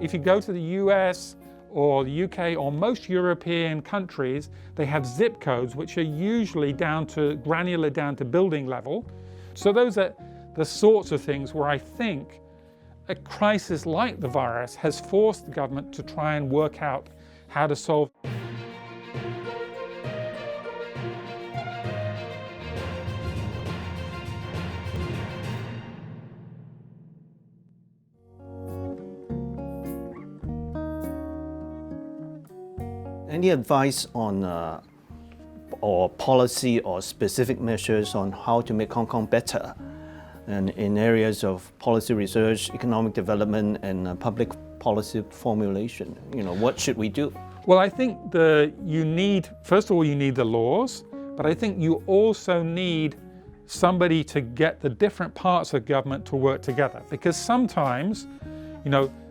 If you go to the US or the UK or most European countries, they have zip codes which are usually granular down to building level. So those are the sorts of things where I think a crisis like the virus has forced the government to try and work out how to solve. Any advice on or policy or specific measures on how to make Hong Kong better and in areas of policy research, economic development, and public policy formulation? What should we do? Well, I think first of all, you need the laws, but I think you also need somebody to get the different parts of government to work together. Because sometimes,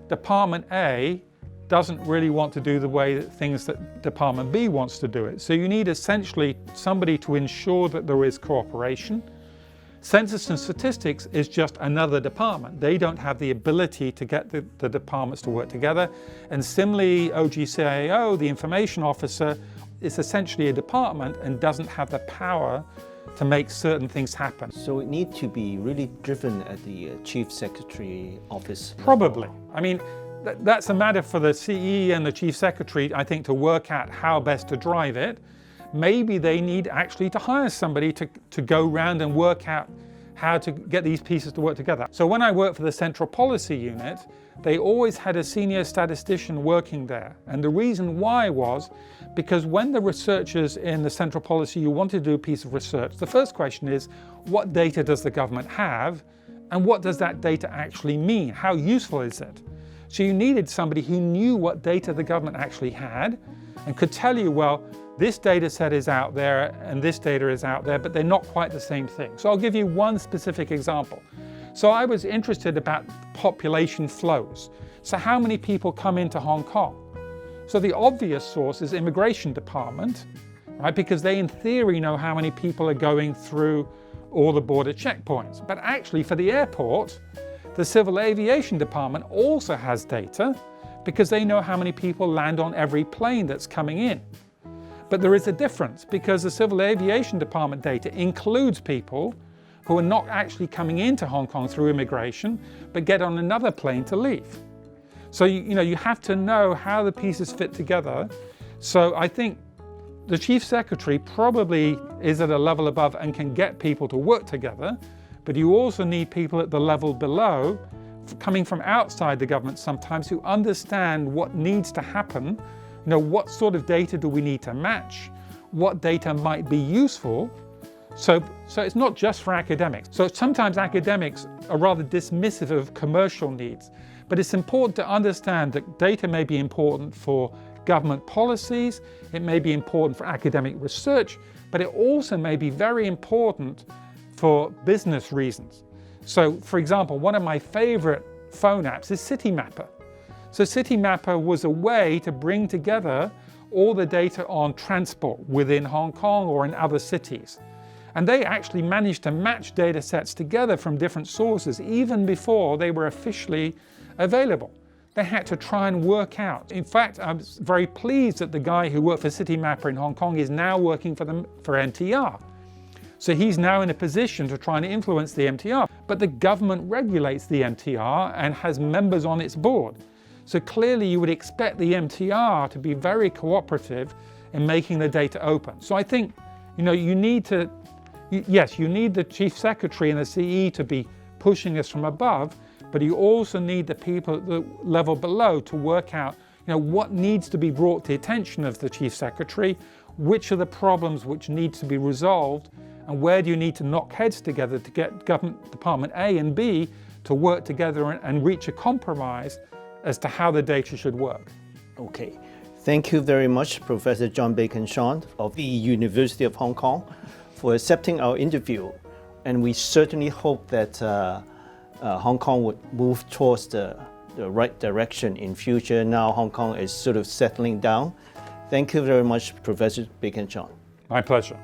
Department A doesn't really want to do the way that Department B wants to do it. So you need essentially somebody to ensure that there is cooperation. Census and statistics is just another department. They don't have the ability to get the departments to work together. And similarly, OGCIO, the information officer, is essentially a department and doesn't have the power to make certain things happen. So it needs to be really driven at the Chief Secretary office? Probably. I mean, that's a matter for the CE and the Chief Secretary, I think, to work out how best to drive it. Maybe they need actually to hire somebody to go round and work out how to get these pieces to work together. So when I worked for the Central Policy Unit, they always had a senior statistician working there. And the reason why was because when the researchers in the Central Policy, you want to do a piece of research, the first question is, what data does the government have? And what does that data actually mean? How useful is it? So you needed somebody who knew what data the government actually had and could tell you, well, this data set is out there and this data is out there, but they're not quite the same thing. So I'll give you one specific example. So I was interested about population flows. So how many people come into Hong Kong? So the obvious source is Immigration Department, right? Because they in theory know how many people are going through all the border checkpoints. But actually for the airport, the Civil Aviation Department also has data because they know how many people land on every plane that's coming in. But there is a difference because the Civil Aviation Department data includes people who are not actually coming into Hong Kong through immigration, but get on another plane to leave. So you have to know how the pieces fit together. So I think the Chief Secretary probably is at a level above and can get people to work together, but you also need people at the level below, coming from outside the government sometimes, who understand what needs to happen. What sort of data do we need to match? What data might be useful? So it's not just for academics. So sometimes academics are rather dismissive of commercial needs, but it's important to understand that data may be important for government policies, it may be important for academic research, but it also may be very important for business reasons. So for example, one of my favorite phone apps is CityMapper. So CityMapper was a way to bring together all the data on transport within Hong Kong or in other cities. And they actually managed to match data sets together from different sources even before they were officially available. They had to try and work out. In fact, I was very pleased that the guy who worked for CityMapper in Hong Kong is now working for NTR. So he's now in a position to try and influence the MTR. But the government regulates the MTR and has members on its board. So clearly you would expect the MTR to be very cooperative in making the data open. So I think, you need the Chief Secretary and the CE to be pushing us from above, but you also need the people at the level below to work out, what needs to be brought to the attention of the Chief Secretary, which are the problems which need to be resolved, and where do you need to knock heads together to get government Department A and B to work together and reach a compromise as to how the data should work. Okay. Thank you very much, Professor John Bacon-Shone of the University of Hong Kong, for accepting our interview. And we certainly hope that Hong Kong would move towards the right direction in future. Now Hong Kong is sort of settling down. Thank you very much, Professor Bacon-Shone. My pleasure.